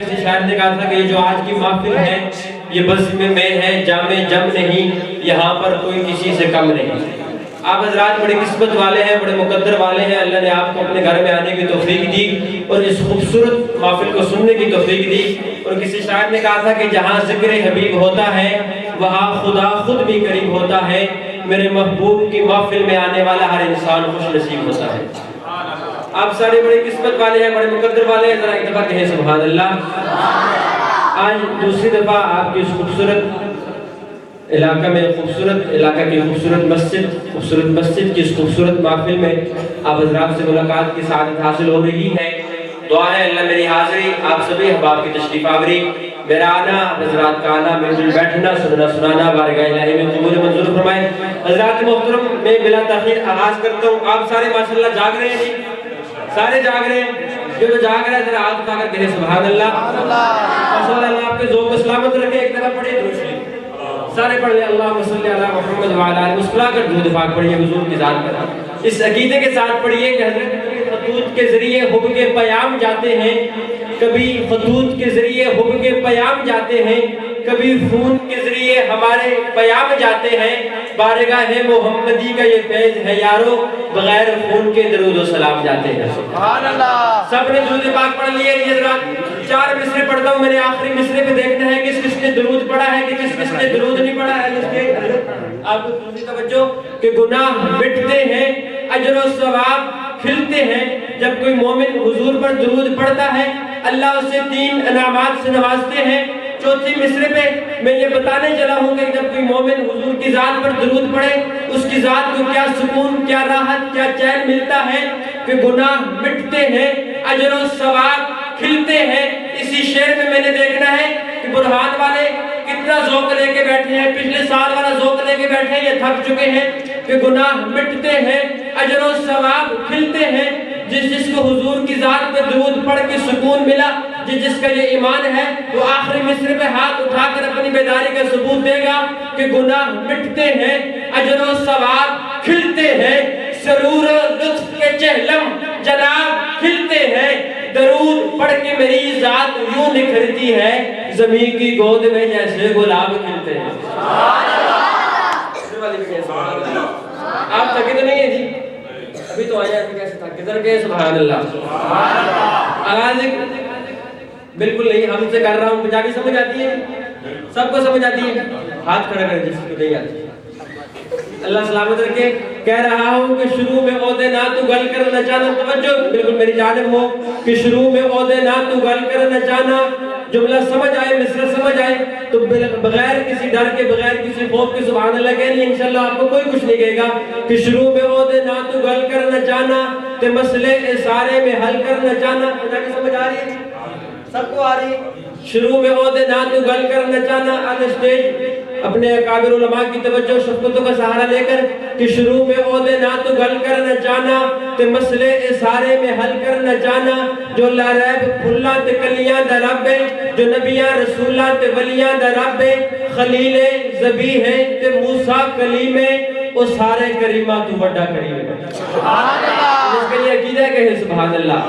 شاعر نے کہا تھا کہ یہ جو آج کی محفل ہے یہ بزم میں ہے جام جم نہیں، یہاں پر کوئی کسی سے کم نہیں۔ آپ حضرات بڑے قسمت والے ہیں، بڑے مقدر والے ہیں، اللہ نے آپ کو اپنے گھر میں آنے کی توفیق دی اور اس خوبصورت محفل کو سننے کی توفیق دی۔ اور کسی شاعر نے کہا تھا کہ جہاں ذکر حبیب ہوتا ہے وہاں خدا خود بھی قریب ہوتا ہے، میرے محبوب کی محفل میں آنے والا ہر انسان خوش نصیب ہوتا ہے۔ آپ سارے بڑے قسمت والے ہیں، بڑے مقدر والے ہیں، ذرا ایک دفعہ کہیں سبحان اللہ۔ آج دوسری دفعہ آپ کی اس خوبصورت علاقہ میں، خوبصورت علاقہ کی خوبصورت مسجد کی اس خوبصورت محفل میں آپ حضرات سے ملاقات کی سعادت حاصل ہو رہی ہے۔ دعا ہے اللہ میری حاضری، آپ سبھی احباب کی تشریف آوری، میرا آنا، حضرات کا آنا، مل جل بیٹھنا، سننا سنانا بارگاہ الہی میں قبول منظور فرمائے۔ حضرات محترم، میں بلا تاخیر آغاز کرتا ہوں۔ آپ سارے ماشاءاللہ جاگ رہے ہیں جی، سارے جاگ رہے ہیں؟ جو جاگ رہا ہے ذرا ہاتھ اٹھا کر کہے سبحان اللہ۔ ماشاءاللہ اللہ آپ کے ذوق کو سلامت رکھے۔ ایک دفعہ پڑھیے درود شریف، سارے پڑھ لیں اللہم صلی علی محمد وعلی آلہ، مسکرا کر درود پاک پڑھیے حضور کی ذات پر، اس عقیدے کے ساتھ پڑھیے کہ حضرت خطوط کے ذریعے حب کے پیام جاتے ہیں، کبھی خطوط کے ذریعے حب کے پیام جاتے ہیں، کبھی خون کے ذریعے ہمارے پیام جاتے ہیں، بارگاہ محمدی کا یہ فیض ہے یارو، بغیر خون کے درود و سلام جاتے ہیں۔ سبحان اللہ۔ سب نے درود پاک پڑھ لیے؟ یہ ذرا چار مصرے پڑھتا ہوں، میں نے آخری مصرے پہ دیکھنا ہے کس کس نے درود پڑھا ہے کہ کس کس نے درود نہیں پڑھا ہے۔ آپ کو دوسری توجہ کہ گناہ مٹتے ہیں، اجر و ثواب کھلتے ہیں۔ جب کوئی مومن حضور پر درود پڑھتا ہے اللہ اسے 3 انعامات سے نوازتے ہیں۔ چوتھی مصرے پہ میں یہ بتانے چلا ہوں کہ جب کوئی مومن حضور کی ذات پر درود پڑھے اس کی ذات کو کیا سکون، کیا راحت، کیا چین ملتا ہے کہ گناہ مٹتے ہیں، اجر و ثواب کھلتے ہیں۔ اسی شعر میں میں نے دیکھنا ہے کہ برہان والے کتنا ذوق لے کے بیٹھے ہیں، پچھلے سال والا ذوق لے کے بیٹھے ہیں، یہ تھک چکے ہیں کہ گناہ مٹتے ہیں، اجر و ثواب کھلتے ہیں۔ جس کو حضور کی ذات پہ درود پڑھ کے سکون ملا، جس کا یہ ایمان ہے، وہ آخری مصرے پہ ہاتھ اٹھا کر اپنی بیداری کا ثبوت دے گا کہ گناہ مٹتے ہیں، اجر و ثواب کھلتے ہیں، سرور و لطف کے چہلم جناب کھلتے ہیں، درود پڑھ کے میری ذات یوں نکھرتی ہے، زمین کی گود میں جیسے گلاب کھلتے ہیں۔ آپ تھکے تو نہیں ہیں جی؟ ابھی تو آیا ہے، کیسے تھک کدھر گئے؟ سبحان اللہ۔ آغاز بالکل نہیں ہم سے کر رہا ہوں، پنجابی سمجھ آتی ہے؟ سب کو سمجھ آتی ہے؟ ہاتھ کھڑا کریں جس کو نہیں آتی۔ اللہ سلامت رکھے۔ کہہ رہا ہوں کہ شروع میں عہدے نہ تو گل کر نہ جانا، توجہ بالکل میری جانب ہو کہ شروع میں عہدے نہ تو گل کر نہ جانا، جملہ سمجھ آئے، مصرع سمجھ آئے تو بغیر کسی ڈر کے، بغیر کسی خوف کے سبحان اللہ کہہ لیں، انشاءاللہ آپ کو کوئی کچھ نہیں کہے گا کہ شروع میں عہدے نہ تو گل کر نہ جانا تے مسئلے سارے میں حل کر نہ جانا۔ پنجابی سمجھ آ رہی ہے؟ سب کو آ رہی ہے؟ شروع میں عہدے نہ تو گل کر نہ جانا، آن اسٹیج اپنے اکابر علماء کی توجہ شفقتوں کا سہارا لے کر کہ شروع میں عہدے نہ تو گل کر نہ جانا تے مسئلے سارے میں حل کر نہ جانا، جو لا ریب پھلاں تے کلیاں دا رب ہے، جو نبیاں رسولاں تے ولیاں دا رب ہے، خلیل ذبیح ہے تے موسیٰ کلیم ہے، وہ سارے کریمہ تو بڑا کریم ہے۔ سبحان اللہ۔ اس کے لیے عقیدہ کہے سبحان اللہ۔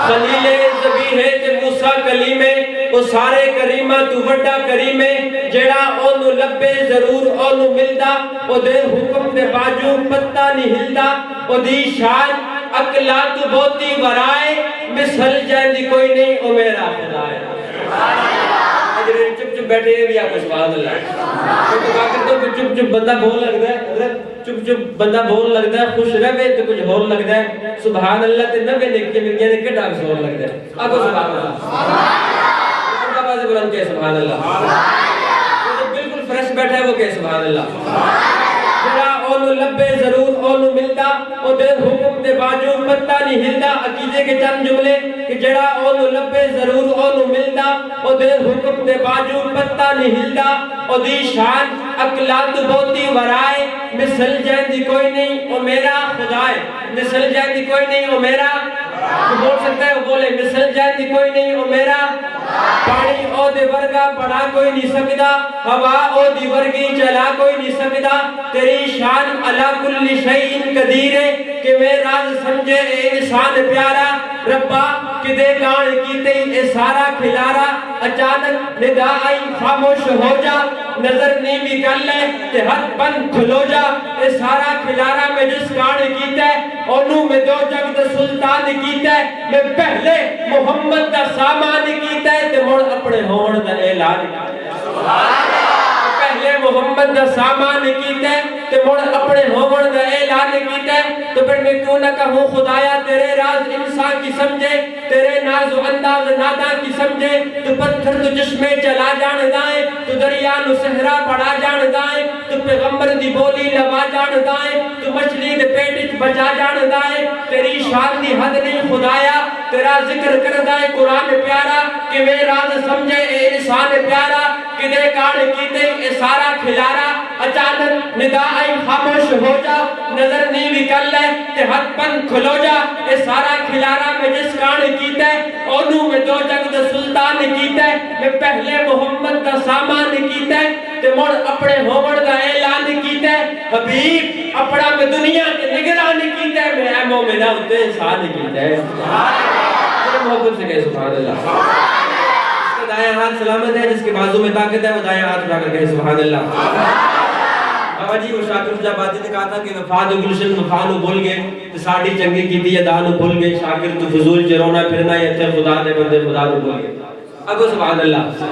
خلیل ذبیح ہے تے موسیٰ کلیم ہے، وہ سارے کریمہ تو بڑا کریم ہے، جیڑا اونو لبے ضرور اونو ملدا، او دے حکم دے باجو پتہ نہیں ہلدا، او دی شان اکلا تو بہتی ورائے، مثل جائندی کوئی نہیں او میرا خدا ہے۔ چپ چپ بیٹھے ہیں بھی آپ سبحان اللہ۔ چپ چپ بندہ بول لگتا ہے، حضرت چپ چپ بندہ بول لگتا ہے، خوش رہے تو کچھ ہور لگتا ہے، سبحان اللہ تے نبے نکے مل گیا نے کٹا کچھ ہور لگتا ہے۔ آگو سبحان اللہ، آواز بلند کہے سبحان اللہ۔ جو بالکل فریش بیٹھا ہے وہ کہے سبحان اللہ۔ جڑا اونو لبے ضرور اونو ملدا، او دے حکم دے باجو پتہ نہیں ہلدا۔ عقیدے کے چند جملے کہ جڑا اونو لبے ضرور اونو ملدا، او دے حکم دے باجو پتہ نہیں ہلدا، او دی شان اقلات بہتی ورائے، مثل جیندی کوئی نہیں او میرا خدا ہے۔ مثل جیندی کوئی نہیں او میرا، جو بول سکتا ہے وہ بولے، مثل جیندی کوئی نہیں او میرا، پانی او دے ورگا بڑا کوئی نہیں سکدا، ہوا او دی ورگی چلا کوئی نہیں سکدا، تیری شان علا کل شیء قدیر ہے کہ میں راز سمجھے اے انسان پیارا، ربا کدے کان کیتے اے سارا کھلارا اچانک ندا آئی خاموش ہو جا نظر نیمی کر لے تے ہاتھ بند کھلو جا اے سارا کھلارا میں جس کان کیتا ہے اونوں میں دو جگ دا سلطان کیتا ہے میں پہلے محمد دا سامان کیتا ہے تے مڑ اپنے ہون دا اعلان کیتا ہے پہلے محمد دا سامان کیتا ہے تے مڑ اپنے ہون دا اعلان کیتا ہے تو پھر میں کیوں نہ کہوں خدایا تیرے راز انسان کی سمجھے تیرے ناز و انداز ناداں کی سمجھے تو پتھر تو جسمے چلا جان دائیں تو دریا نو صحرا پڑا جان دائیں تو پیغمبر دی بولی لوا جان دائیں تو مچھلی دے پیٹ بچا جان دائیں تیری شان دی حد نہیں خدایا تیرا ذکر کر دائیں قرآن پیارا کہ میں راز سمجھے اے انسان پیارا کدے کان کیتے اے سارا کھلارا اچانک ندا آئی خاموش ہو جا نظر نیوی کر لے تے ہاتھ بند کھلو جا اے سارا کھلارا میں جس کان کیتا ہے اونوں میں دو جگ دا سلطان کیتا ہے میں پہلے محمد دا سامان کیتا ہے تے مڑ اپنے ہون دا اعلان کیتا ہے حبیب اپنا میں دنیا کے نگران کیتا ہے میں اے مومنہ اتے انسان کیتا ہے محبت سے کہے سبحان اللہ دائیں ہاتھ سلامت ہے جس کے بازو میں طاقت ہے وہ دائیں ہاتھ اٹھا کر کہے سبحان اللہ بابا جی وہ شاکر جب باتیں نے کہا تھا کہ وفاد و گلشن وفانو بھول گئے تو ساڑھی چنگی کی دی دانو بھول گئے شاکر تو فضول چرونا پھرنا یہ اچھا خدا دے بندے خدا نو بھول گئے اب وہ سبحان اللہ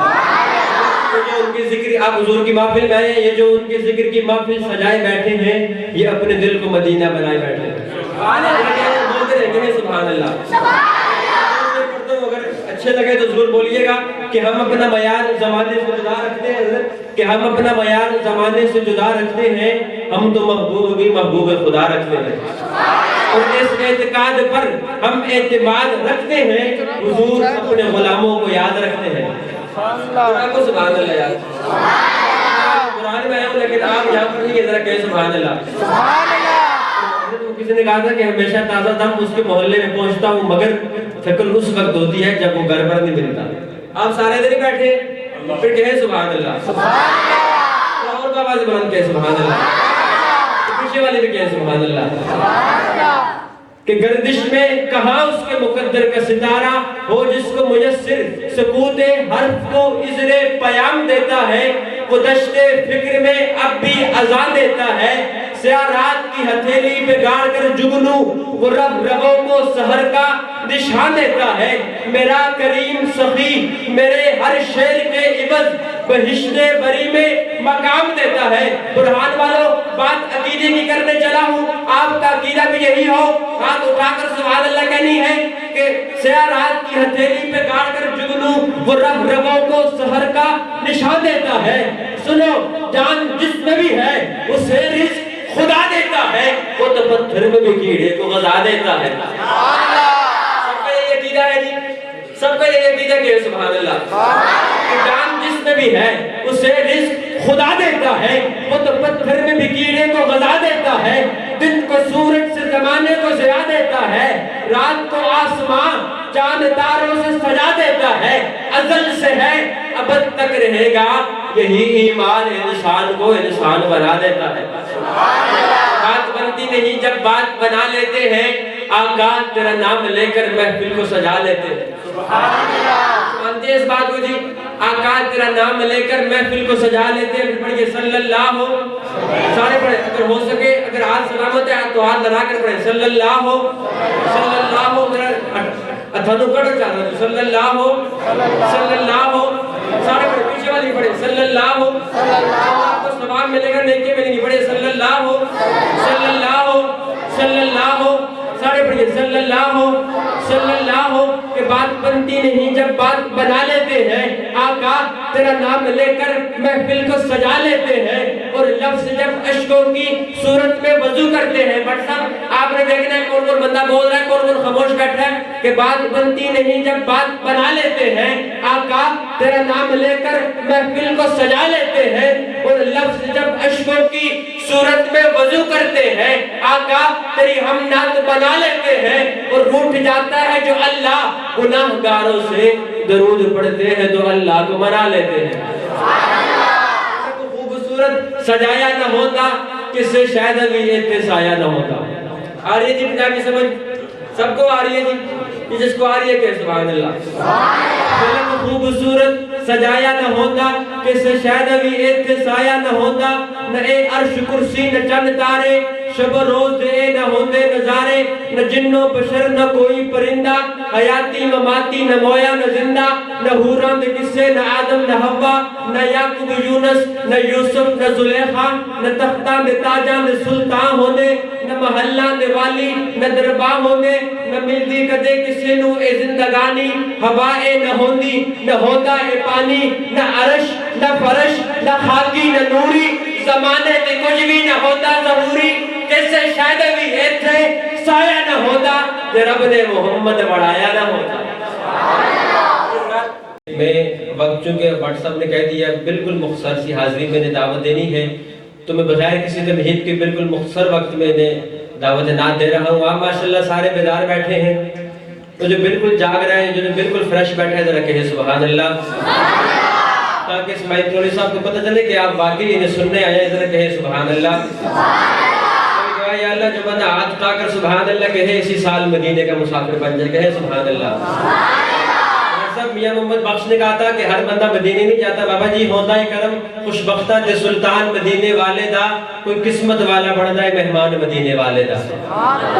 جو ان کی ذکر آپ حضور کی محفل میں ہیں یہ جو ان کی ذکر کی محفل سجائے بیٹھے ہیں یہ اپنے دل کو مدینہ بنائے بیٹھے ہیں سبحان اللہ بولتے رہیں گے سبحان اللہ اچھے لگے تو ضرور بولیے گا کہ ہم اپنا معیار زمانے سے جدا رکھتے ہیں کہ ہم اپنا معیار زمانے سے جدا رکھتے ہیں ہم تو محبوب بھی محبوب خدا رکھتے ہیں اور اس اعتقاد پر ہم اعتماد رکھتے ہیں حضور اپنے غلاموں کو یاد رکھتے ہیں قرآن کو سبحان اللہ یاد قرآن میں آیا لیکن آپ یہاں پر نہیں یہ ذرا کہے سبحان اللہ کسی نے کہا تھا کہ ہمیشہ تازہ دم اس کے محلے میں پہنچتا ہوں مگر فکر اس وقت ہوتی ہے جب وہ گھر پر نہیں ملتا آپ سارے دن بیٹھے پھر کہے سبحان اللہ اور کا آواز بلند کہے سبحان اللہ پیچھے والے بھی کہے سبحان اللہ کہ گردش میں کہاں اس کے مقدر کا ستارہ ہو جس کو میسر سکوت حرف کو عذر پیام دیتا ہے وہ دشت فکر میں اب بھی اذان دیتا ہے سیاہ رات کی ہتھیلی پہ گاڑ کر جگنو وہ رب ربوں کو سحر کا نشان دیتا ہے میرا کریم سخی میرے ہر شعر کے عوض بہشت بری میں مقام دیتا ہے برہان والوں بات عقیدے کی کرنے چلا ہوں آپ کا عقیدہ بھی یہی ہو ہاتھ اٹھا کر سبحان اللہ کہنی ہے کہ سیاہ رات کی ہتھیلی پہ گاڑ کر جگنو وہ رب ربوں کو سحر کا نشان دیتا ہے سنو جان جس میں بھی ہے اسے رزق خدا دیتا ہے وہ تو پتھر میں بھی کیڑے کو غذا دیتا ہے سب کا یہ عقیدہ ہے جی سب کا یہ عقیدہ کہ سبحان اللہ جان جس میں بھی ہے اسے رزق خدا دیتا ہے وہ تو پتھر میں بھی کیڑے کو غذا دیتا ہے دن کو سورج سے زمانے کو ضیاء دیتا ہے رات کو آسمان چاند تاروں سے سجا دیتا ہے ازل سے ہے ابد تک رہے گا یہی ایمان انسان کو انسان بنا دیتا ہے بات بنتی نہیں جب بات بنا لیتے ہیں آقا تیرا نام لے کر محفل کو سجا لیتے ہیں مانتے اس بات کو جی آقا تیرا نام لے کر محفل کو سجا لیتے ہیں پڑھئے صلی اللہ ہو سارے پڑھے اگر ہو سکے اگر ہاتھ سلامت ہے تو ہاتھ لڑا کر پڑھے صلی اللہ ہو اتھانو کڑھ چاہتا ہے صلی اللہ ہو سارے پڑھے پیچھے والی پڑھے صلی اللہ ہو آپ کو ثواب ملے گا نیکی ملے گی پڑھے صلی اللہ ہو سارے پڑھے صلی اللہ ہو کہ بات بنتی نہیں جب بات بنا لیتے ہیں آقا تیرا نام لے کر محفل کو سجا لیتے ہیں اور لفظ جب اشکوں کی صورت میں وضو کرتے ہیں بٹ صاحب آپ نے دیکھنا ہے کون کون بندہ بول رہا ہے کون کون خاموش بیٹھا ہے کہ بات بنتی نہیں جب بات بنا لیتے ہیں آقا تیرا نام لے کر محفل کو سجا لیتے ہیں اور لفظ جب اشکوں کی صورت میں وضو کرتے ہیں آقا تیری ہم نعت بنا لیتے ہیں اور روٹ جاتا ہے جو اللہ گناہگاروں سے درود پڑھتے ہیں تو اللہ کو منا لیتے ہیں خوبصورت سجایا نہ ہوتا کس سے شاید ابھی اتنے سایہ نہ ہوتا آ رہی ہے جی پنجابی سمجھ سب کو آ رہی ہے جی جس کو آ رہی ہے کہ سبحان اللہ. فلک خوبصورت سجایا نہ ہوتا کہ شاید ابھی ایک سایہ نہ ہوتا, نہ اے عرش کرسی نہ چند تارے, شب و روز دے نہ ہوتے نظارے, نہ جن و بشر نہ کوئی پرندہ, حیاتی مماتی نہ مویا نہ زندہ, نہ حوران دے قصے نہ آدم نہ حوا, نہ یعقوب یونس نہ یوسف نہ زلیخا, نہ تختہ نہ تاجہ نہ سلطان ہونے, نہ محلہ نہ والی نہ درباں ہونے, نہ ملدی کدے کسی نو اے زندگانی, ہوائے نہ ہوندی نہ ہوتا اے پانی, نہ عرش نہ فرش نہ خاکی نہ نوری, زمانے تے کچھ بھی نہ ہوتا ضروری, کیسے شاید بھی ایتھے سایہ نہ ہوتا کہ رب نے محمد بڑھایا نہ ہوتا. میں وقت چونکہ واٹس ایپ نے کہہ دیا بالکل مختصر سی حاضری میں نے دعوت دینی ہے, تو میں بغیر کسی تمہید کے بالکل مختصر وقت میں نے دعوت نعت دے رہا ہوں. آپ ماشاءاللہ سارے بیدار بیٹھے ہیں, تو جو بالکل جاگ رہے ہیں, جو بالکل فریش بیٹھے ہیں, ذرا کہیں سبحان اللہ, تاکہ اسماعیل قلوری صاحب کو پتہ چلے کہ آپ واقعی انہیں سننے آئے ہیں. ذرا کہیں سبحان اللہ. یا اللہ جو بندہ ہاتھ اٹھا کر سبحان اللہ کہے اسی سال مدینے کا مسافر بن جائے, کہے سبحان اللہ. میاں محمد بخش نے کہا تھا کہ ہر بندہ مدینے نہیں جاتا, بابا جی ہوتا ہے کرم خوش بختہ تے سلطان مدینے والے دا, کوئی قسمت والا بڑھتا ہے مہمان مدینے والے دا.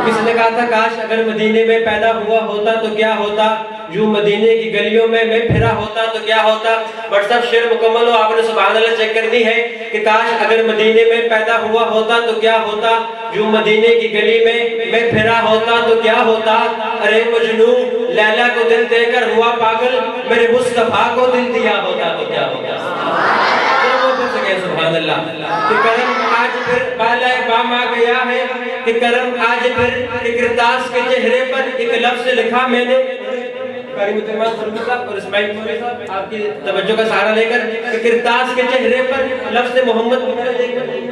کسی نے کہا تھا کاش اگر مدینے میں پیدا ہوا ہوتا تو کیا ہوتا, جو مدینے کی گلیوں میں پھرا ہوتا تو کیا ہوتا. بٹ صاحب شعر مکمل ہو, آپ نے سبحان اللہ چیک کرنی ہے کہ کاش اگر مدینے میں پیدا ہوا ہوتا تو کیا ہوتا, جو مدینے کی گلی میں پھرا ہوتا تو کیا ہوتا. ارے مجنو لیلا کو دل دے کر ہوا پاگل, میرے مصطفیٰ کو دل دیا ہوتا تو کیا ہوتا. سبحان اللہ. کہ کرم آج پھر بالائے بام آ گیا ہے, کہ کرم آج پھر کرتاس کے چہرے پر ایک لفظ لکھا میں نے. قاری محترم سلمی صاحب اور اسماعیل قلوری صاحب آپ کی توجہ کا سہارا لے کر, کہ کرتاس کے چہرے پر لفظ محمد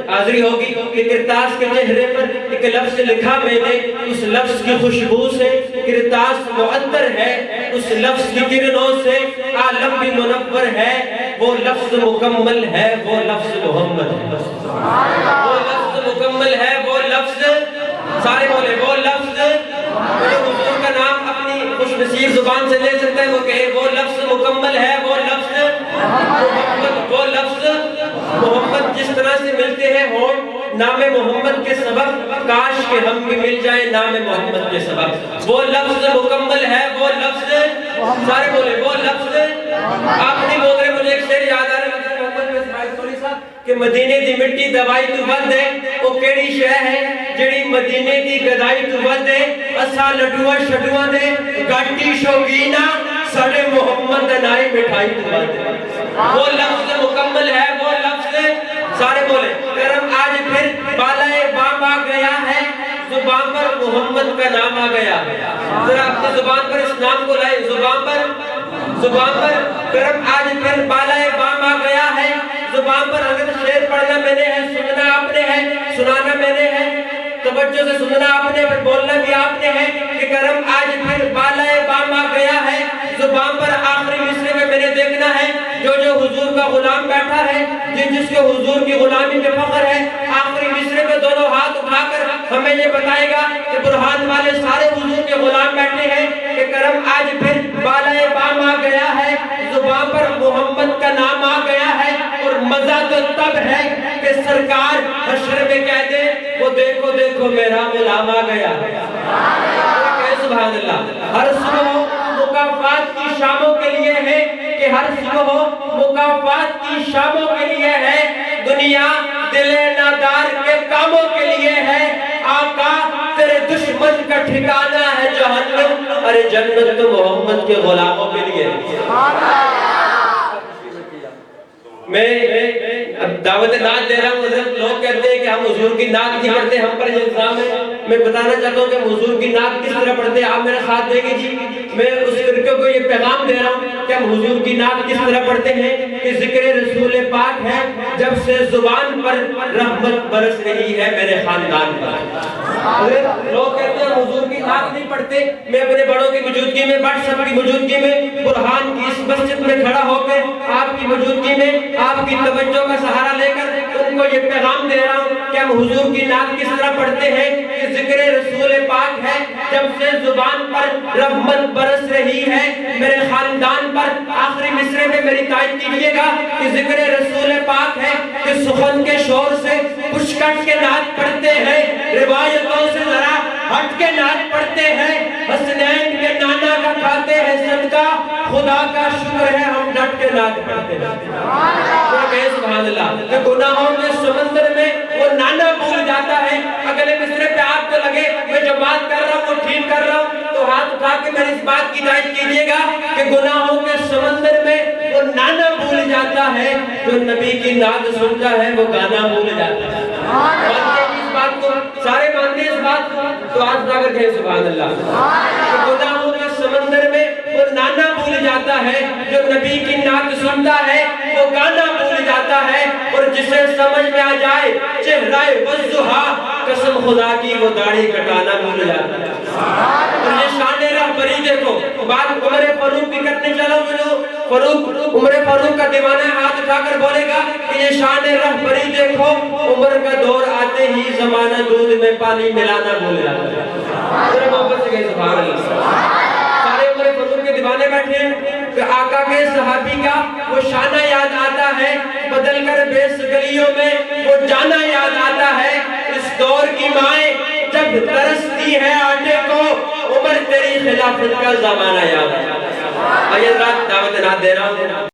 حاضری ہوگی, کہ کرتاس کے چہرے پر ایک لفظ لکھا میں نے, اس لفظ کی خوشبو سے کرتاس معطر ہے, اس لفظ کی کرنوں سے عالم بھی منور ہے, وہ لفظ مکمل ہے, وہ لفظ محمد ہے. وہ لفظ مکمل ہے, وہ لفظ, سارے بولے وہ لفظ, جو حضور کا نام اپنی خوش نصیب زبان سے لے سکتے ہیں, وہ کہے وہ لفظ مکمل ہے, وہ لفظ محمد. وہ لفظ محمد جس طرح سے ملتے ہیں ہون نام محمد کے سبب, کاش کہ ہم بھی مل جائیں نام محمد کے سبب. وہ لفظ مکمل ہے, وہ لفظ, سارے بولے وہ لفظ. آپ نہیں بول رہے, مجھے ایک شعر یاد آ رہا ہے محمد میں اسماعیل قلوری صاحب, کہ مدینے دی مٹی دوائی تو بند ہے, وہ کیڑی شے ہے جڑی مدینے دی گدائی تو بند ہے. اسا لڈوا شڈوا دے گاٹی شوقینا, ساڑے محمد نائی مٹھائی تو بند ہے. وہ لفظ مکمل ہے, وہ لفظ, سارے بولے کرم آج پھر بالائے بام آ گیا ہے, زبان پر محمد کا نام آ گیا. ذرا اپنے زبان پر اس نام کو لائے, زبان پر کرم آج پھر بالائے بام آ گیا ہے. زبان پر اگر شعر پڑھنا میں نے ہے, سننا آپ نے ہے, سنانا میں نے ہے, توجہ سے سننا آپ نے, پھر بولنا بھی آپ نے ہے, کہ کرم آج پھر بالائے بام آ گیا ہے. زبان پر آخری مصرے میں نے دیکھنا ہے, جو حضور کا غلام بیٹھا ہے, جس کے حضور کی غلامی میں فخر ہے, آخری مصرے میں دونوں ہاتھ اٹھا کر ہمیں یہ بتائے گا کہ برہان والے سارے حضور کے غلام بیٹھے ہیں, کہ کرم آج پھر بالائے بام آ گیا ہے. زبان پر محمد کا نام آ گیا ہے, اور مزہ تو تب ہے کہ سرکار حشر میں کہہ دے, وہ دیکھو دیکھو میرا غلام آ گیا. سبحان اللہ. ہر صبح مکافات کی شاموں کے لیے ہے, کہ ہر صبح مکافات کی شاموں کے لیے ہے, دنیا دل نادار کے کاموں کے لیے ہے. آقا تیرے دشمن کا ٹھکانہ ہے جہنم, ارے جنت تو محمد کے غلاموں کے لیے. میں اب دعوت نعت دے رہا ہوں, حضرت لوگ کہتے ہیں کہ ہم حضور کی نعت نہیں پڑھتے, ہم پر یہ الزام ہے. میں بتانا چاہتا ہوں کہ ہم حضور کی نعت کس طرح پڑھتے ہیں, آپ میرا ساتھ دیں گے جی. میں اس فرقے کو یہ پیغام دے رہا ہوں کہ ہم حضور کی نعت کس طرح پڑھتے ہیں, کہ ذکر رسول پاک ہے جب سے زبان پر, رحمت برس رہی ہے میرے خاندان پر. لوگ کہتے ہیں حضور کی نعت نہیں پڑھتے. میں اپنے بڑوں کی موجودگی میں, بٹ صاحب کی موجودگی میں, برہان کی اس مسجد میں کھڑا ہو کر آپ کی موجودگی میں, آپ کی توجہ کا سہارا لے کر ان کو یہ پیغام دے رہا ہوں کہ ہم حضور کی نعت کس طرح پڑھتے ہیں کہ ذکر رسول پاک ہے جب سے زبان پر رحمت برس رہی ہے میرے خاندان پر آخری مصرے میں میری تائید کیجئے گا کہ ذکر رسول پاک ہے کہ سخن کے شور سے کچھ کٹ کے نعت پڑھتے ہیں روایتوں سے ذرا ہٹ کے نعت پڑھتے ہیں حسنین کے نانا کا کھاتے ہیں صدقہ خدا کا شکر ہے ہم ڈٹ کے نعت پڑھتے ہیں سبحان اللہ کہ گناہوں کے سمندر میں وہ نانا بھول جاتا ہے اگلے مصرے پہ آپ کو لگے میں جو بات کر رہا ہوں وہ ٹھیک کر رہا ہوں تو ہاتھ اٹھا کے میری اس بات کی تائید کیجئے گا کہ گناہوں کے سمندر میں وہ نانا بھول جاتا ہے جو نبی کی نعت سنتا ہے وہ گانا بھول جاتا ہے مانتے ہیں اس بات کو سارے مانتے ہیں اس بات کو تو ہاتھ اٹھا کر کہیں سبحان اللہ کہ گناہوں کے سمندر میں وہ نانا بھول جاتا ہے جو نبی کی نعت سنتا ہے وہ گانا بھول جاتا ہے اور جسے سمجھ میں آ جائے چہرہ والضحا قسم خدا کی وہ داڑھی کٹانا بھول جاتا ہے اور یہ شان رہبری دیکھو بات عمر فاروق بھی کرنے چلا عمر فاروق کا دیوانہ ہاتھ اٹھا کر بولے گا کہ یہ شان رہبری دیکھو عمر کا دور آتے ہی زمانہ دودھ میں پانی ملانا بھول جاتا ہے ذرا محبت سے کہیں سبحان اللہ سارے عمر فاروق کے دیوانے بیٹھے ہیں کہ آقا کے صحابی کا وہ شانہ یاد آتا ہے بدل کر بیس گلیوں میں وہ جانا یاد آتا ہے اس دور کی مائیں جب ترستی ہے آٹے کو عمر تیری خلافت کا زمانہ یاد آتا ہے آئیے رات دعوت نہ دے رہا ہوں